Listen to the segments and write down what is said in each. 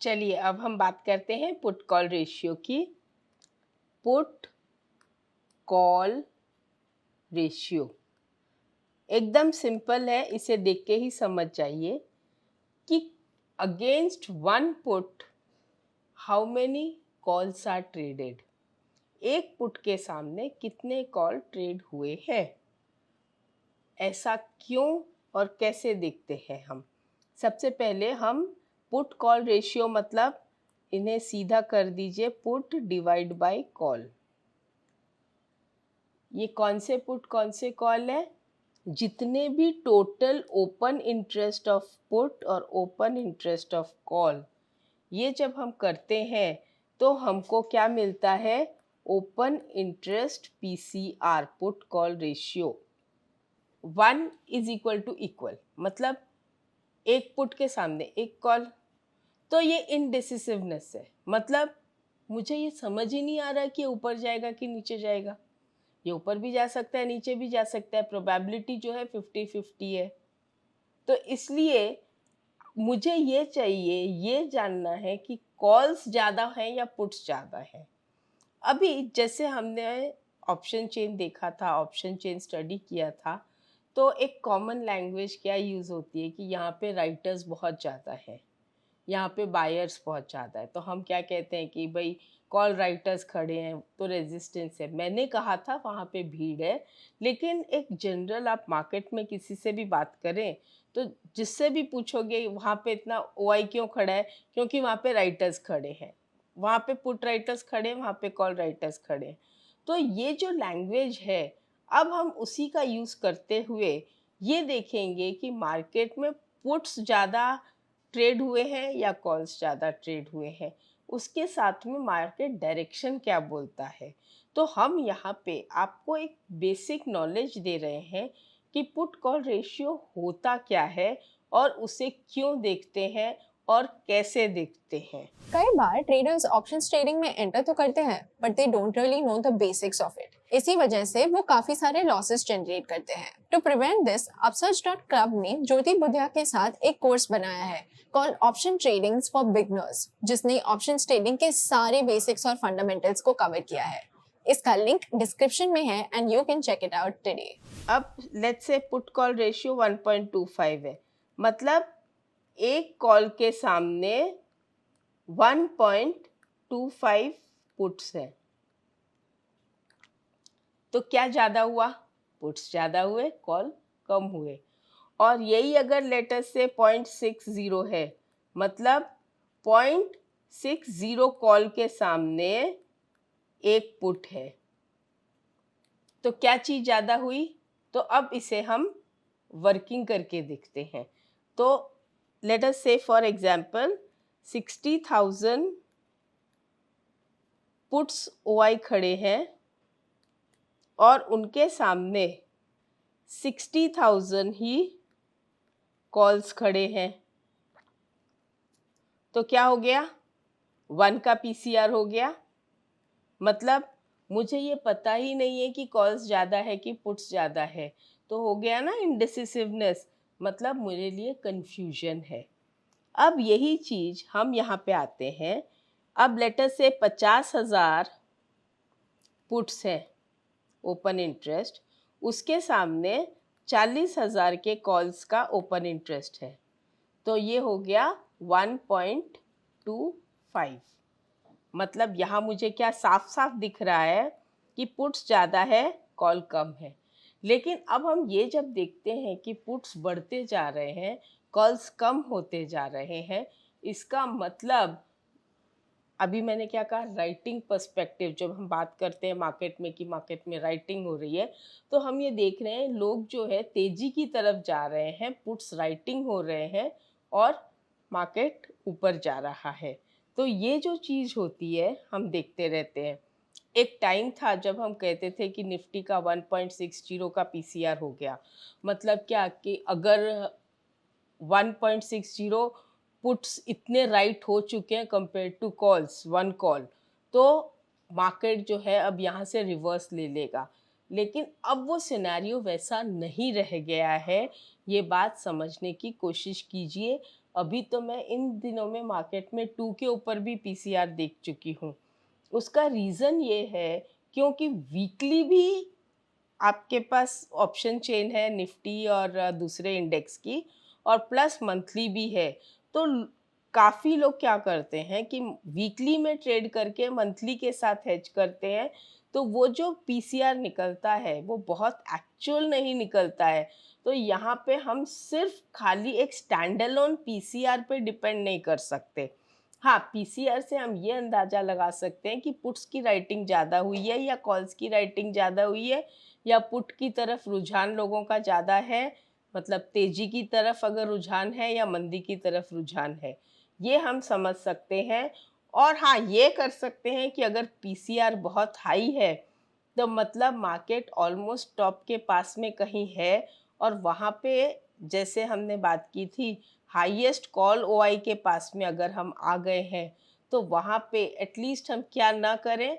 चलिए अब हम बात करते हैं पुट कॉल रेशियो की। पुट कॉल रेशियो एकदम सिंपल है, इसे देख के ही समझ जाइए कि against one put how many calls are traded. एक पुट के सामने कितने कॉल ट्रेड हुए हैं, ऐसा क्यों और कैसे देखते हैं हम। सबसे पहले हम पुट कॉल रेशियो मतलब इन्हें सीधा कर दीजिए, पुट डिवाइड बाय कॉल। ये कौन से पुट कौन से कॉल है, जितने भी total open interest of put और ओपन इंटरेस्ट ऑफ कॉल, ये जब हम करते हैं तो हमको क्या मिलता है, open interest PCR put call ratio 1 is equal to equal, मतलब एक पुट के सामने एक कॉल। तो ये इनडिसिसिवनेस है, मतलब मुझे ये समझ ही नहीं आ रहा कि ऊपर जाएगा कि नीचे जाएगा। ये ऊपर भी जा सकता है नीचे भी जा सकता है, प्रोबेबिलिटी जो है 50-50 है। तो इसलिए मुझे ये चाहिए, ये जानना है कि कॉल्स ज़्यादा हैं या पुट्स ज़्यादा हैं। अभी जैसे हमने ऑप्शन चेन देखा था, ऑप्शन चेन स्टडी किया था, तो एक कॉमन लैंग्वेज क्या यूज़ होती है कि यहाँ पे राइटर्स बहुत ज़्यादा है, यहाँ पे बायर्स बहुत ज़्यादा है, तो हम क्या कहते हैं कि भाई कॉल राइटर्स खड़े हैं तो रेजिस्टेंस है। मैंने कहा था वहाँ पे भीड़ है, लेकिन एक जनरल आप मार्केट में किसी से भी बात करें तो जिससे भी पूछोगे वहाँ पे इतना ओआई क्यों खड़ा है, क्योंकि वहाँ पे राइटर्स खड़े हैं, वहाँ पे पुट राइटर्स खड़े हैं, वहाँ पे कॉल राइटर्स खड़े हैं। तो ये जो लैंग्वेज है, अब हम उसी का यूज़ करते हुए ये देखेंगे कि मार्केट में पुट्स ज़्यादा ट्रेड हुए हैं या कॉल्स ज़्यादा ट्रेड हुए हैं, उसके साथ में मार्केट डायरेक्शन क्या बोलता है। तो हम यहाँ पे आपको एक बेसिक नॉलेज दे रहे हैं कि पुट कॉल रेशियो होता क्या है और उसे क्यों देखते हैं और कैसे देखते हैं। कई बार ट्रेडर्स ऑप्शंस ट्रेडिंग में एंटर तो करते हैं but they don't really know the basics of it. इसी वजह से वो काफी सारे लॉसेस जनरेट करते हैं। टू प्रिवेंट दिस, upsurge.club ने ज्योति बुधिया के साथ एक कोर्स बनाया है called option trading for beginners, जिसने ऑप्शन ट्रेडिंग के सारे बेसिक्स और फंडामेंटल्स को कवर किया है। इसका लिंक डिस्क्रिप्शन में है and you can check it out today. अब let's say put call ratio 1.25 है, मतलब एक कॉल के सामने 1.25 पुट्स है। तो क्या ज़्यादा हुआ, पुट्स ज़्यादा हुए, कॉल कम हुए। और यही अगर लेटर से 0.60 है, मतलब 0.60 कॉल के सामने एक पुट है, तो क्या चीज़ ज़्यादा हुई। तो अब इसे हम वर्किंग करके देखते हैं। तो लेट अस से फॉर एग्जांपल 60,000 पुट्स ओआई खड़े हैं और उनके सामने 60,000 ही कॉल्स खड़े हैं। तो क्या हो गया, 1 का पीसीआर हो गया। मतलब मुझे ये पता ही नहीं है कि कॉल्स ज़्यादा है कि पुट्स ज़्यादा है, तो हो गया ना इनडिसिसिवनेस, मतलब मेरे लिए कन्फ्यूजन है। अब यही चीज़ हम यहाँ पे आते हैं। अब लेटर से 50,000 पुट्स हैं ओपन इंटरेस्ट, उसके सामने 40,000 के कॉल्स का ओपन इंटरेस्ट है, तो ये हो गया 1.25। मतलब यहाँ मुझे क्या साफ साफ दिख रहा है कि पुट्स ज़्यादा है कॉल कम है। लेकिन अब हम ये जब देखते हैं कि पुट्स बढ़ते जा रहे हैं, कॉल्स कम होते जा रहे हैं, इसका मतलब अभी मैंने क्या कहा, राइटिंग पर्सपेक्टिव। जब हम बात करते हैं मार्केट में कि मार्केट में राइटिंग हो रही है, तो हम ये देख रहे हैं लोग जो है तेज़ी की तरफ जा रहे हैं, पुट्स राइटिंग हो रहे हैं और मार्केट ऊपर जा रहा है। तो ये जो चीज़ होती है हम देखते रहते हैं। एक टाइम था जब हम कहते थे कि निफ्टी का 1.60 का पीसीआर हो गया, मतलब क्या कि अगर 1.60 पुट्स इतने राइट हो चुके हैं कंपेयर टू कॉल्स 1 कॉल, तो मार्केट जो है अब यहाँ से रिवर्स ले लेगा। लेकिन अब वो सिनेरियो वैसा नहीं रह गया है, ये बात समझने की कोशिश कीजिए। अभी तो मैं इन दिनों में मार्केट में 2 के ऊपर भी पीसीआर देख चुकी हूँ। उसका रीज़न ये है क्योंकि वीकली भी आपके पास ऑप्शन चेन है निफ्टी और दूसरे इंडेक्स की, और प्लस मंथली भी है। तो काफ़ी लोग क्या करते हैं कि वीकली में ट्रेड करके मंथली के साथ हेज करते हैं, तो वो जो पीसीआर निकलता है वो बहुत एक्चुअल नहीं निकलता है। तो यहाँ पे हम सिर्फ खाली एक स्टैंड अलोन पीसीआर पे डिपेंड नहीं कर सकते। हाँ, पीसीआर से हम ये अंदाज़ा लगा सकते हैं कि पुट्स की राइटिंग ज़्यादा हुई है या कॉल्स की राइटिंग ज़्यादा हुई है, या पुट की तरफ रुझान लोगों का ज़्यादा है, मतलब तेजी की तरफ अगर रुझान है या मंदी की तरफ रुझान है, ये हम समझ सकते हैं। और हाँ, ये कर सकते हैं कि अगर पीसीआर बहुत हाई है तो मतलब मार्केट ऑलमोस्ट टॉप के पास में कहीं है, और वहाँ पे जैसे हमने बात की थी हाईएस्ट कॉल ओआई के पास में अगर हम आ गए हैं, तो वहाँ पे एटलीस्ट हम क्या ना करें,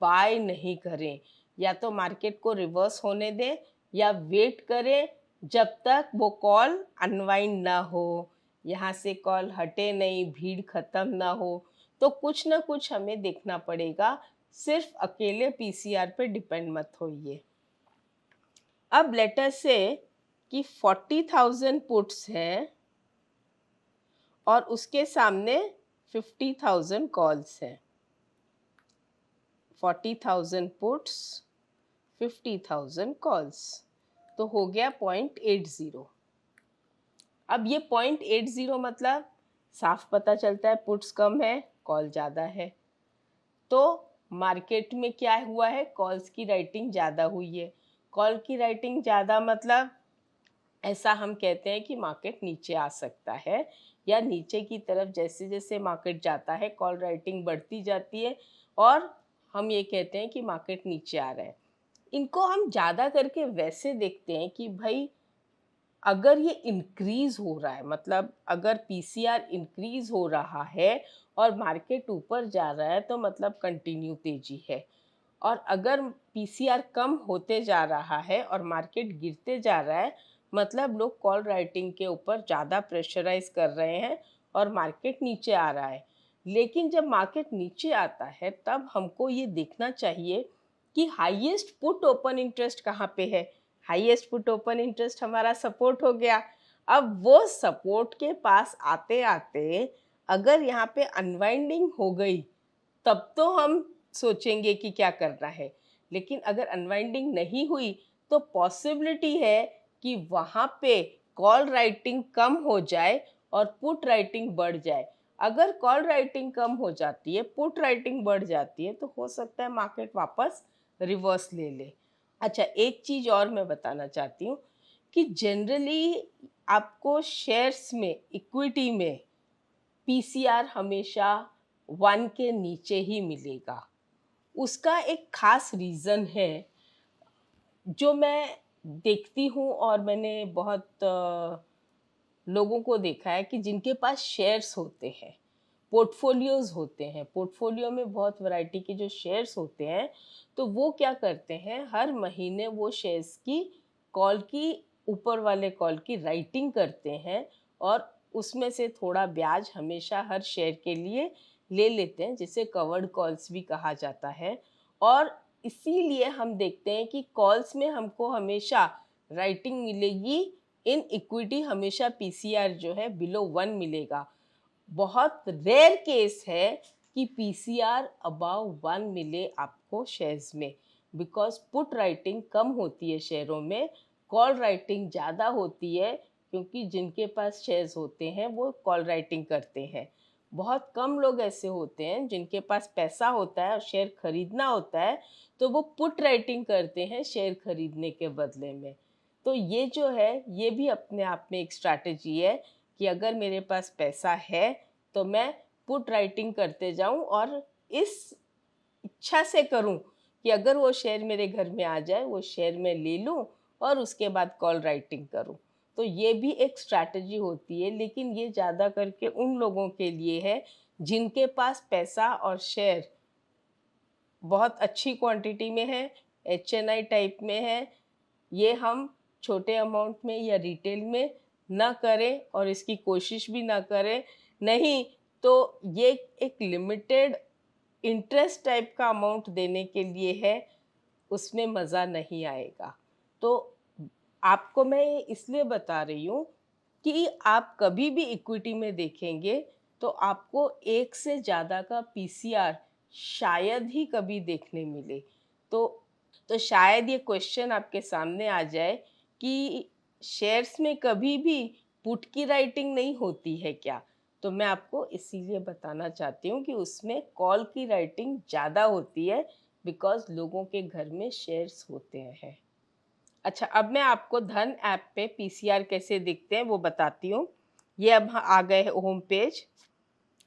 बाय नहीं करें। या तो मार्केट को रिवर्स होने दें या वेट करें जब तक वो कॉल अनवाइंड ना हो, यहाँ से कॉल हटे नहीं, भीड़ ख़त्म ना हो। तो कुछ ना कुछ हमें देखना पड़ेगा, सिर्फ अकेले पीसीआर पे डिपेंड मत होइए। अब लेटर से कि 40,000 पुट्स हैं और उसके सामने 50,000 कॉल्स हैं। 40,000 पुट्स, 50,000 कॉल्स, तो हो गया 0.80। अब ये 0.80 मतलब साफ पता चलता है पुट्स कम है, कॉल ज़्यादा है। तो मार्केट में क्या हुआ है, कॉल्स की राइटिंग ज़्यादा हुई है। कॉल की राइटिंग ज़्यादा मतलब ऐसा हम कहते हैं कि मार्केट नीचे आ सकता है, या नीचे की तरफ जैसे जैसे मार्केट जाता है कॉल राइटिंग बढ़ती जाती है, और हम ये कहते हैं कि मार्केट नीचे आ रहा है। इनको हम ज़्यादा करके वैसे देखते हैं कि भाई अगर ये इंक्रीज़ हो रहा है, मतलब अगर पीसीआर इंक्रीज़ हो रहा है और मार्केट ऊपर जा रहा है, तो मतलब कंटिन्यू तेज़ी है। और अगर पीसीआर कम होते जा रहा है और मार्केट गिरते जा रहा है, मतलब लोग कॉल राइटिंग के ऊपर ज़्यादा प्रेशराइज कर रहे हैं और मार्केट नीचे आ रहा है। लेकिन जब मार्केट नीचे आता है तब हमको ये देखना चाहिए कि हाईएस्ट पुट ओपन इंटरेस्ट कहाँ पे है। हाईएस्ट पुट ओपन इंटरेस्ट हमारा सपोर्ट हो गया। अब वो सपोर्ट के पास आते आते अगर यहाँ पे अनवाइंडिंग हो गई, तब तो हम सोचेंगे कि क्या करना है। लेकिन अगर अनवाइंडिंग नहीं हुई तो पॉसिबिलिटी है कि वहाँ पे कॉल राइटिंग कम हो जाए और पुट राइटिंग बढ़ जाए। अगर कॉल राइटिंग कम हो जाती है, पुट राइटिंग बढ़ जाती है, तो हो सकता है मार्केट वापस रिवर्स ले ले। अच्छा, एक चीज़ और मैं बताना चाहती हूँ कि जनरली आपको शेयर्स में, इक्विटी में पीसीआर हमेशा 1 के नीचे ही मिलेगा। उसका एक खास रीज़न है जो मैं देखती हूँ, और मैंने बहुत लोगों को देखा है कि जिनके पास शेयर्स होते हैं, पोर्टफोलियोज़ होते हैं, पोर्टफोलियो में बहुत वैरायटी के जो शेयर्स होते हैं, तो वो क्या करते हैं, हर महीने वो शेयर्स की कॉल की, ऊपर वाले कॉल की राइटिंग करते हैं, और उसमें से थोड़ा ब्याज हमेशा हर शेयर के लिए ले लेते हैं, जिसे कवर्ड कॉल्स भी कहा जाता है। और इसीलिए हम देखते हैं कि कॉल्स में हमको हमेशा राइटिंग मिलेगी, इन इक्विटी हमेशा पीसीआर जो है बिलो 1 मिलेगा। बहुत रेयर केस है कि पीसीआर अबाव 1 मिले आपको शेयर्स में, बिकॉज पुट राइटिंग कम होती है शेयरों में, कॉल राइटिंग ज़्यादा होती है, क्योंकि जिनके पास शेयर्स होते हैं वो कॉल राइटिंग करते हैं। बहुत कम लोग ऐसे होते हैं जिनके पास पैसा होता है और शेयर खरीदना होता है, तो वो पुट राइटिंग करते हैं शेयर खरीदने के बदले में। तो ये जो है, ये भी अपने आप में एक स्ट्रैटेजी है कि अगर मेरे पास पैसा है तो मैं पुट राइटिंग करते जाऊं, और इस इच्छा से करूं कि अगर वो शेयर मेरे घर में आ जाए, वो शेयर मैं ले लूं और उसके बाद कॉल राइटिंग करूं। तो ये भी एक स्ट्रैटेजी होती है, लेकिन ये ज़्यादा करके उन लोगों के लिए है जिनके पास पैसा और शेयर बहुत अच्छी क्वांटिटी में है, एचएनआई टाइप में है। ये हम छोटे अमाउंट में या रिटेल में ना करें और इसकी कोशिश भी ना करें, नहीं तो ये एक लिमिटेड इंटरेस्ट टाइप का अमाउंट देने के लिए है, उसमें मज़ा नहीं आएगा। तो आपको मैं ये इसलिए बता रही हूँ कि आप कभी भी इक्विटी में देखेंगे तो आपको एक से ज़्यादा का पीसीआर शायद ही कभी देखने मिले। तो शायद ये क्वेश्चन आपके सामने आ जाए कि शेयर्स में कभी भी पुट की राइटिंग नहीं होती है क्या? तो मैं आपको इसीलिए बताना चाहती हूँ कि उसमें कॉल की राइटिंग ज़्यादा होती है, बिकॉज़ लोगों के घर में शेयर्स होते हैं। अच्छा, अब मैं आपको धन ऐप पे पीसीआर कैसे दिखते हैं वो बताती हूँ। ये अब आ गए home page,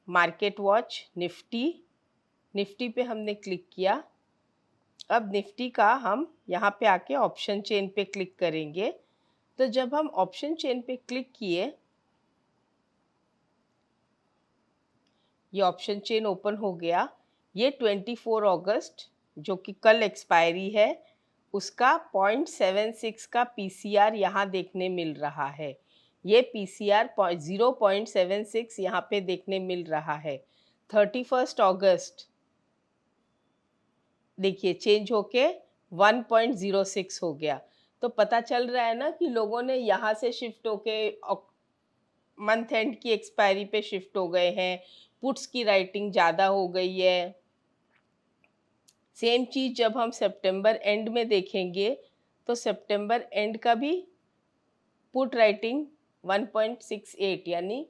market watch, Nifty पे हमने क्लिक किया। अब निफ्टी का हम यहाँ पे आके ऑप्शन चेन पे क्लिक करेंगे। तो जब हम ऑप्शन चेन पे क्लिक किए, ये ऑप्शन चेन ओपन हो गया। ये 24 अगस्त जो कि कल एक्सपायरी है, उसका 0.76 का पीसीआर यहाँ देखने मिल रहा है। ये पीसीआर 0.76 यहाँ पे देखने मिल रहा है। 31 अगस्त देखिए चेंज होके 1.06 हो गया। तो पता चल रहा है ना कि लोगों ने यहाँ से शिफ्ट होके मंथ एंड की एक्सपायरी पे शिफ्ट हो गए हैं, पुट्स की राइटिंग ज़्यादा हो गई है। सेम चीज़ जब हम सितंबर एंड में देखेंगे तो सितंबर एंड का भी पुट राइटिंग 1.68 यानी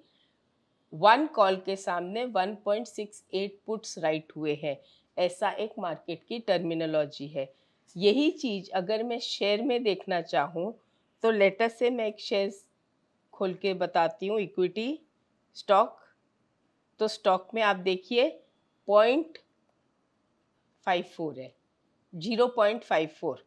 1 कॉल के सामने 1.68 पुट्स राइट हुए हैं। ऐसा एक मार्केट की टर्मिनोलॉजी है। यही चीज़ अगर मैं शेयर में देखना चाहूँ तो लेटर से मैं एक शेयर खोल के बताती हूँ, इक्विटी स्टॉक। तो स्टॉक में आप देखिए 0.54 है, 0.54।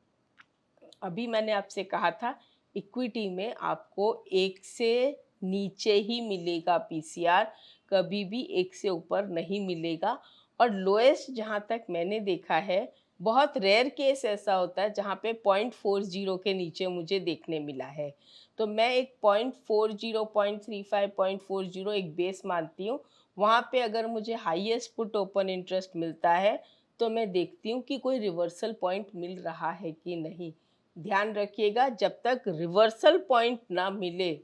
अभी मैंने आपसे कहा था इक्विटी में आपको एक से नीचे ही मिलेगा पीसीआर, कभी भी एक से ऊपर नहीं मिलेगा। और लोएस्ट जहाँ तक मैंने देखा है, बहुत रेयर केस ऐसा होता है जहाँ पे 0.40 के नीचे मुझे देखने मिला है। तो मैं एक 0.40, 0.35, 0.40 एक बेस मानती हूँ। वहाँ पे अगर मुझे हाईएस्ट पुट ओपन इंटरेस्ट मिलता है तो मैं देखती हूँ कि कोई रिवर्सल पॉइंट मिल रहा है कि नहीं। ध्यान रखिएगा, जब तक रिवर्सल पॉइंट ना मिले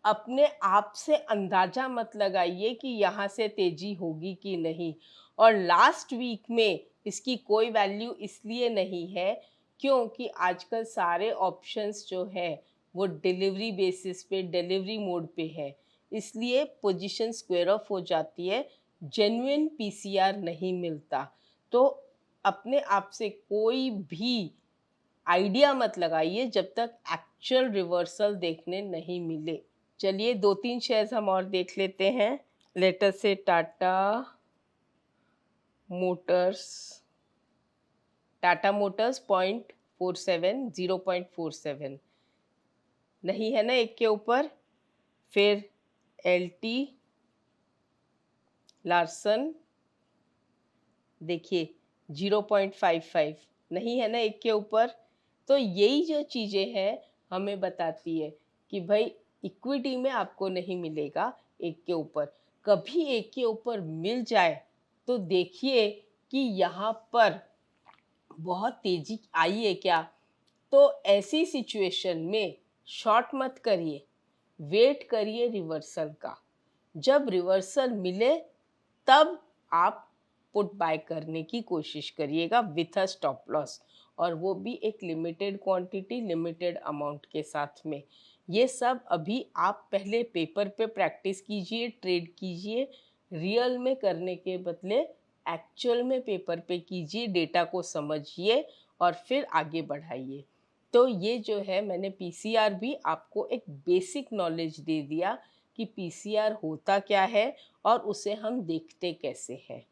अपने आप से अंदाजा मत लगाइए कि यहाँ से तेजी होगी कि नहीं। और लास्ट वीक में इसकी कोई वैल्यू इसलिए नहीं है क्योंकि आजकल सारे ऑप्शंस जो हैं वो डिलीवरी बेसिस पे, डिलीवरी मोड पे है, इसलिए पोजीशन स्क्वायर ऑफ हो जाती है, जेन्युइन पीसीआर नहीं मिलता। तो अपने आप से कोई भी आइडिया मत लगाइए जब तक एक्चुअल रिवर्सल देखने नहीं मिले। चलिए 2-3 शेयर्स हम और देख लेते हैं। लेटर से टाटा मोटर्स, टाटा मोटर्स 0.47, 0.47 नहीं है ना एक के ऊपर। फिर एलटी लार्सन देखिए 0.55 नहीं है ना एक के ऊपर। तो यही जो चीज़ें हैं हमें बताती है कि भाई इक्विटी में आपको नहीं मिलेगा एक के ऊपर। कभी एक के ऊपर मिल जाए तो देखिए कि यहाँ पर बहुत तेजी आई है क्या। तो ऐसी सिचुएशन में शॉर्ट मत करिए, वेट करिए रिवर्सल का। जब रिवर्सल मिले तब आप पुट बाय करने की कोशिश करिएगा विथ अ स्टॉप लॉस, और वो भी एक लिमिटेड क्वांटिटी, लिमिटेड अमाउंट के साथ में। ये सब अभी आप पहले पेपर पे प्रैक्टिस कीजिए, ट्रेड कीजिए, रियल में करने के बदले एक्चुअल में पेपर पे कीजिए, डेटा को समझिए और फिर आगे बढ़ाइए। तो ये जो है मैंने पीसीआर भी आपको एक बेसिक नॉलेज दे दिया कि पीसीआर होता क्या है और उसे हम देखते कैसे हैं।